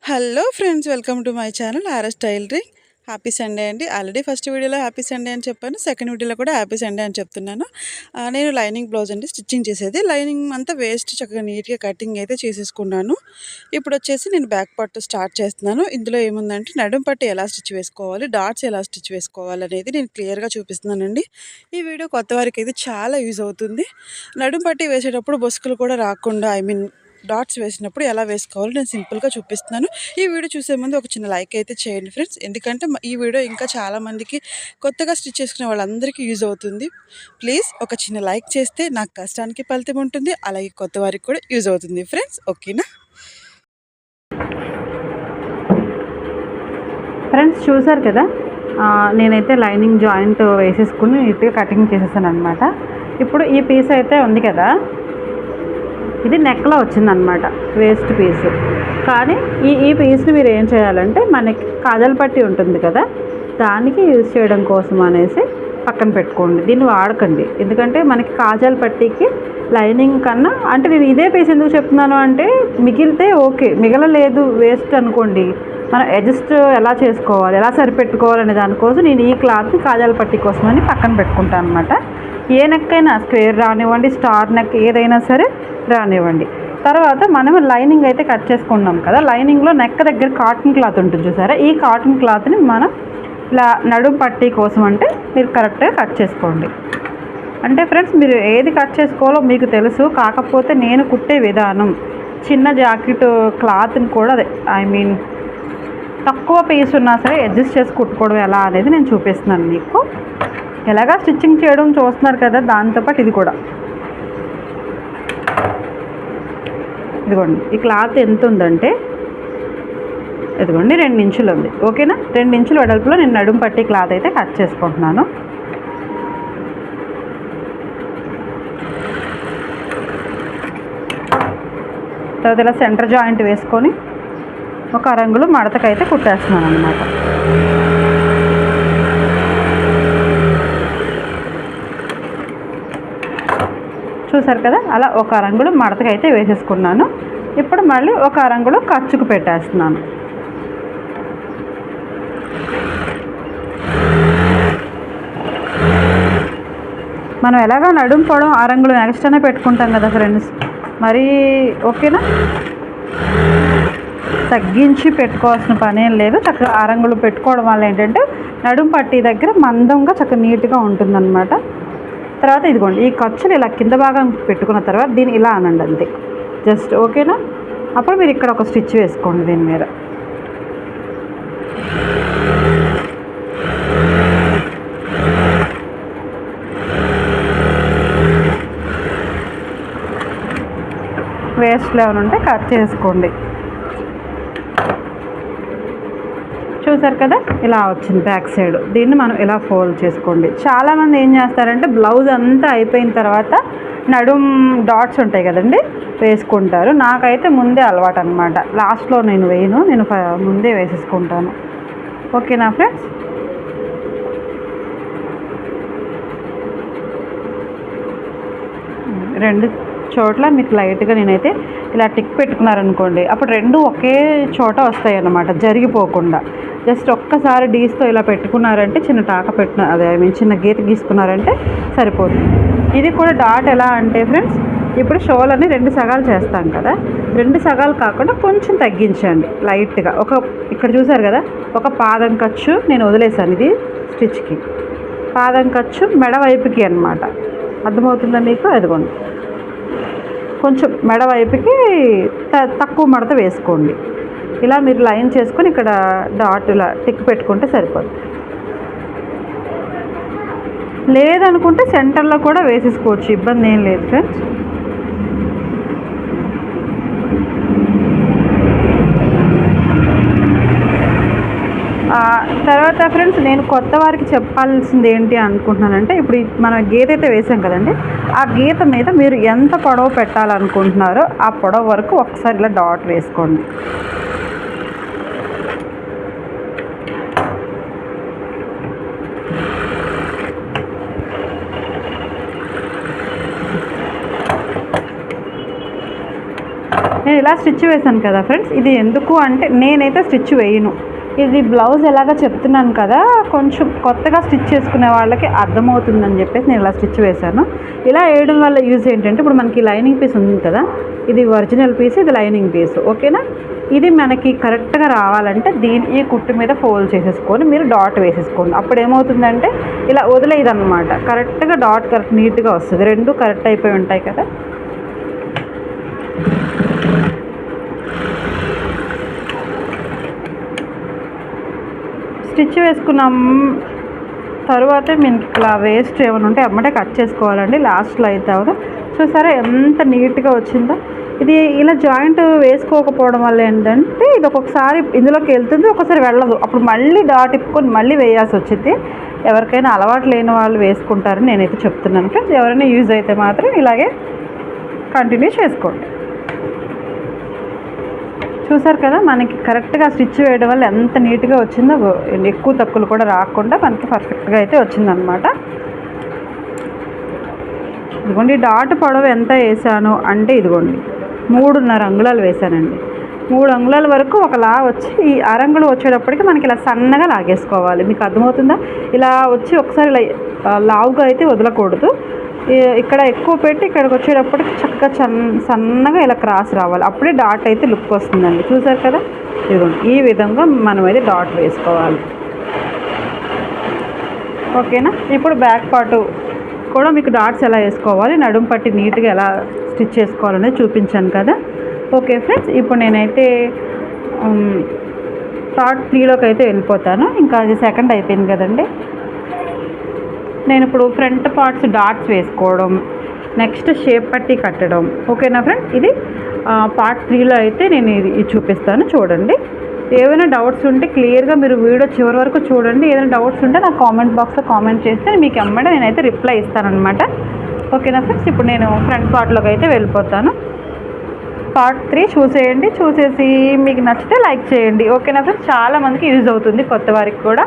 Hello friends, welcome to my channel RS tailoring. Happy Sunday అండి. Already first వీడియోలో happy Sunday అని చెప్పాను, second వీడియోలో కూడా హ్యాపీ సండే అని చెప్తున్నాను. నేను లైనింగ్ బ్లౌజ్ అండి స్టిచ్చింగ్ చేసేది. లైనింగ్ అంతా వేస్ట్ చక్కగా నీట్గా కటింగ్ అయితే చేసేసుకున్నాను. ఇప్పుడు వచ్చేసి నేను బ్యాక్ పార్ట్ స్టార్ట్ చేస్తున్నాను. ఇందులో ఏముందంటే నడుం పట్టి ఎలా స్టిచ్ వేసుకోవాలి, డాట్స్ ఎలా స్టిచ్ వేసుకోవాలి అనేది నేను క్లియర్గా చూపిస్తున్నానండి. ఈ వీడియో కొత్త వారికి అయితే చాలా యూజ్ అవుతుంది. నడుం పట్టి వేసేటప్పుడు బొసుకులు కూడా రాకుండా, డాట్స్ వేసినప్పుడు ఎలా వేసుకోవాలో నేను సింపుల్గా చూపిస్తున్నాను. ఈ వీడియో చూసే ముందు ఒక చిన్న లైక్ అయితే చేయండి ఫ్రెండ్స్, ఎందుకంటే ఈ వీడియో ఇంకా చాలామందికి కొత్తగా స్టిచ్ చేసుకునే వాళ్ళందరికీ యూజ్ అవుతుంది. ప్లీజ్ ఒక చిన్న లైక్ చేస్తే నాకు కష్టానికి ఫలితం ఉంటుంది, అలాగే కొత్త వారికి కూడా యూజ్ అవుతుంది ఫ్రెండ్స్. ఓకేనా ఫ్రెండ్స్, చూసారు కదా, నేనైతే లైనింగ్ జాయింట్ వేసేసుకుని నీట్గా కటింగ్ చేసేసాను అనమాట. ఇప్పుడు ఈ పీస్ అయితే ఉంది కదా, ఇది నెక్లో వచ్చిందనమాట, వేస్ట్ పీసు. కానీ ఈ పీస్ని మీరు ఏం చేయాలంటే, మనకి కాజల్ పట్టి ఉంటుంది కదా, దానికి యూజ్ చేయడం కోసం అనేసి పక్కన పెట్టుకోండి. దీన్ని వాడకండి, ఎందుకంటే మనకి కాజల్ పట్టీకి లైనింగ్ కన్నా, అంటే నేను ఇదే పీస్ ఎందుకు చెప్తున్నాను అంటే, మిగిలితే ఓకే, మిగలలేదు వేస్ట్ అనుకోండి, మనం అడ్జస్ట్ ఎలా చేసుకోవాలి, ఎలా సరిపెట్టుకోవాలనే దానికోసం నేను ఈ క్లాత్ని కాజల్ పట్టీ కోసం అని పక్కన పెట్టుకుంటాను అనమాట. ఏ నెక్ అయినా, స్క్వేర్ రానివ్వండి, స్టార్ నెక్ ఏదైనా సరే రానివ్వండి. తర్వాత మనం లైనింగ్ అయితే కట్ చేసుకున్నాం కదా, లైనింగ్లో నెక్ దగ్గర కాటన్ క్లాత్ ఉంటుంది చూసారా, ఈ కాటన్ క్లాత్ని మనం ఇలా నడుం పట్టీ కోసం అంటే మీరు కరెక్ట్గా కట్ చేసుకోండి. అంటే ఫ్రెండ్స్, మీరు ఏది కట్ చేసుకోవాలో మీకు తెలుసు, కాకపోతే నేను కుట్టే విధానం, చిన్న జాకెట్ క్లాత్ని కూడా తక్కువ పీస్ ఉన్నా సరే అడ్జస్ట్ చేసి కుట్టుకోవడం ఎలా అనేది నేను చూపిస్తున్నాను మీకు. ఎలాగా స్టిచ్చింగ్ చేయడం చూస్తున్నారు కదా, దాంతోపాటు ఇది కూడా. ఇదిగోండి, ఈ క్లాత్ ఎంత ఉందంటే, ఇదిగోండి 2 ఇంచులు ఉంది. ఓకేనా, 2 ఇంచుల వెడల్పులో నేను నడుం పట్టి క్లాత్ అయితే కట్ చేసుకుంటున్నాను. తర్వాత ఇలా సెంటర్ జాయింట్ వేసుకొని ఒక అరంగులు మడతకైతే కుట్టేస్తున్నాను అనమాట. చూసారు కదా, అలా ఒక అరంగులు మడతకైతే వేసేసుకున్నాను. ఇప్పుడు మళ్ళీ ఒక అరంగులు ఖర్చుకు పెట్టేస్తున్నాను. మనం ఎలాగో నడుం పొడవు అరంగులు ఎక్స్ట్రానే పెట్టుకుంటాం కదా ఫ్రెండ్స్, మరి ఓకేనా, తగ్గించి పెట్టుకోవాల్సిన పని ఏం లేదు. చక్కగా అరంగులు పెట్టుకోవడం వల్ల ఏంటంటే నడుం పట్టీ దగ్గర మందంగా చక్కగా నీట్గా ఉంటుందన్నమాట. తర్వాత ఇదిగోండి, ఈ ఖర్చులు ఇలా కింద భాగం పెట్టుకున్న తర్వాత దీన్ని ఇలా అనండి అంతే, జస్ట్. ఓకేనా, అప్పుడు మీరు ఇక్కడ ఒక స్టిచ్ వేసుకోండి దీని మీద. వేస్ట్లు ఏమైనా ఉంటే కట్ చేసుకోండి. చూసారు కదా, ఇలా వచ్చింది బ్యాక్ సైడ్. దీన్ని మనం ఇలా ఫోల్డ్ చేసుకోండి. చాలామంది ఏం చేస్తారంటే, బ్లౌజ్ అంతా అయిపోయిన తర్వాత నడుం డాట్స్ ఉంటాయి కదండి, వేసుకుంటారు. నాకైతే ముందే అలవాటు అనమాట, లాస్ట్లో నేను వేయను, నేను ముందే వేసేసుకుంటాను. ఓకేనా ఫ్రెండ్స్, రెండు చోట్ల మీకు లైట్గా నేనైతే ఇలా టిక్ పెట్టుకున్నారనుకోండి, అప్పుడు రెండు ఒకే చోట వస్తాయి అన్నమాట, జరిగిపోకుండా. జస్ట్ ఒక్కసారి డీస్తో ఇలా పెట్టుకున్నారంటే, చిన్న టాక చిన్న గీత గీసుకున్నారంటే సరిపోతుంది. ఇది కూడా డాట్ ఎలా అంటే ఫ్రెండ్స్, ఇప్పుడు షోలని 2 సగాలు చేస్తాం కదా, 2 సగాలు కాకుండా కొంచెం తగ్గించండి లైట్గా. ఇక్కడ చూసారు కదా, ఒక పాదం ఖర్చు నేను వదిలేసాను ఇది స్టిచ్కి, పాదం ఖర్చు మెడ వైపుకి అనమాట. అర్థమవుతుందా మీకు? అదిగోండి, కొంచెం మెడ వైపుకి తక్కువ మడత వేసుకోండి. ఇలా మీరు లైన్ చేసుకొని ఇక్కడ డాట్ ఇలా టిక్ పెట్టుకుంటే సరిపోతుంది. లేదనుకుంటే సెంటర్లో కూడా వేసేసుకోవచ్చు, ఇబ్బంది ఏం లేదు ఫ్రెండ్స్. తర్వాత ఫ్రెండ్స్, నేను కొత్త వారికి చెప్పాల్సింది ఏంటి అనుకుంటున్నానంటే, ఇప్పుడు మనం గీత అయితే వేసాం కదండి, ఆ గీత మీద మీరు ఎంత పొడవు పెట్టాలనుకుంటున్నారో ఆ పొడవు వరకు ఒకసారి ఇలా డాట్ వేసుకోండి. నేను ఇలా స్టిచ్ వేసాను కదా ఫ్రెండ్స్, ఇది ఎందుకు అంటే నేనైతే స్టిచ్ వేయను. ఇది బ్లౌజ్ ఎలాగో చెప్తున్నాను కదా, కొంచెం కొత్తగా స్టిచ్ చేసుకునే వాళ్ళకి అర్థమవుతుందని చెప్పేసి నేను ఇలా స్టిచ్ వేశాను. ఇలా వేయడం వల్ల యూజ్ ఏంటంటే, ఇప్పుడు మనకి లైనింగ్ పీస్ ఉంది కదా, ఇది ఒరిజినల్ పీస్, ఇది లైనింగ్ పీస్, ఓకేనా. ఇది మనకి కరెక్ట్గా రావాలంటే ఈ కుట్టు మీద ఫోల్డ్ చేసేసుకొని మీరు డాట్ వేసేసుకోండి. అప్పుడు ఏమవుతుందంటే ఇలా వదిలేదన్నమాట, కరెక్ట్గా డాట్ కరెక్ట్ నీట్గా వస్తుంది. రెండు కరెక్ట్ అయిపోయి ఉంటాయి కదా. స్టిచ్ వేసుకున్నాం తర్వాత మీకు ఇలా వేస్ట్ ఏమైనా ఉంటే అమ్మటే కట్ చేసుకోవాలండి. లాస్ట్లో అయితే అవును, చూసారా ఎంత నీట్గా వచ్చిందో. ఇది ఇలా జాయింట్ వేసుకోకపోవడం వల్ల ఏంటంటే ఇది ఒక్కొక్కసారి ఇందులోకి వెళ్తుంది, ఒక్కొక్కసారి వెళ్ళదు. అప్పుడు మళ్ళీ డాట్ ఇప్పుకొని మళ్ళీ వేయాల్సి వచ్చింది. ఎవరికైనా అలవాటు లేని వాళ్ళు వేసుకుంటారని నేనైతే చెప్తున్నాను ఫ్రెండ్స్. ఎవరైనా యూజ్ అయితే మాత్రం ఇలాగే కంటిన్యూ చేసుకోండి. చూసారు కదా మనకి కరెక్ట్గా స్టిచ్ వేయడం వల్ల ఎంత నీట్గా వచ్చిందో, ఎక్కువ తక్కువలు కూడా రాకుండా మనకి పర్ఫెక్ట్గా అయితే వచ్చిందనమాట. ఇదిగోండి డాట్ పొడవు ఎంత వేసాను అంటే ఇదిగోండి 3.5 అంగుళాలు వేసానండి. 3 అంగుళాల వరకు ఒకలా వచ్చి ఈ అరంగులు వచ్చేటప్పటికి మనకి ఇలా సన్నగా లాగేసుకోవాలి. మీకు అర్థమవుతుందా? ఇలా వచ్చి ఒకసారి ఇలా లావుగా అయితే వదలకూడదు. ఇక్కడ ఎక్కువ పెట్టి ఇక్కడికి వచ్చేటప్పటికి చక్కగా సన్నగా ఇలా క్రాస్ రావాలి. అప్పుడే డాట్ అయితే లుక్ వస్తుందండి. చూసారు కదా, ఇదిగోండి ఈ విధంగా మనం అయితే డాట్ వేసుకోవాలి. ఓకేనా. ఇప్పుడు బ్యాక్ పార్ట్ కూడా మీకు డాట్స్ ఎలా వేసుకోవాలి, నడుము పట్టి నీట్గా ఎలా స్టిచ్ చేసుకోవాలనేది చూపించాను కదా. ఓకే ఫ్రెండ్స్, ఇప్పుడు నేనైతే పార్ట్ 3లోకి అయితే వెళ్ళిపోతాను. ఇంకా అది సెకండ్ అయిపోయింది కదండి. నేను ఇప్పుడు ఫ్రంట్ పార్ట్స్ డాట్స్ వేసుకోవడం, నెక్స్ట్ షేప్ పట్టి కట్టడం. ఓకేనా ఫ్రెండ్స్, ఇది పార్ట్ 3లో అయితే నేను ఇది చూపిస్తాను. చూడండి, ఏమైనా డౌట్స్ ఉంటే క్లియర్గా మీరు వీడియో చివరి వరకు చూడండి. ఏదైనా డౌట్స్ ఉంటే నాకు కామెంట్ బాక్స్లో కామెంట్ చేస్తే మీకు ఎమ్మడే నేనైతే రిప్లై ఇస్తానన్నమాట. ఓకేనా ఫ్రెండ్స్, ఇప్పుడు నేను ఫ్రంట్ పార్ట్లోకి అయితే వెళ్ళిపోతాను. పార్ట్ 3 చూసేయండి, చూసేసి మీకు నచ్చితే లైక్ చేయండి. ఓకేనా ఫ్రెండ్స్, చాలామందికి యూజ్ అవుతుంది, కొత్త వారికి కూడా.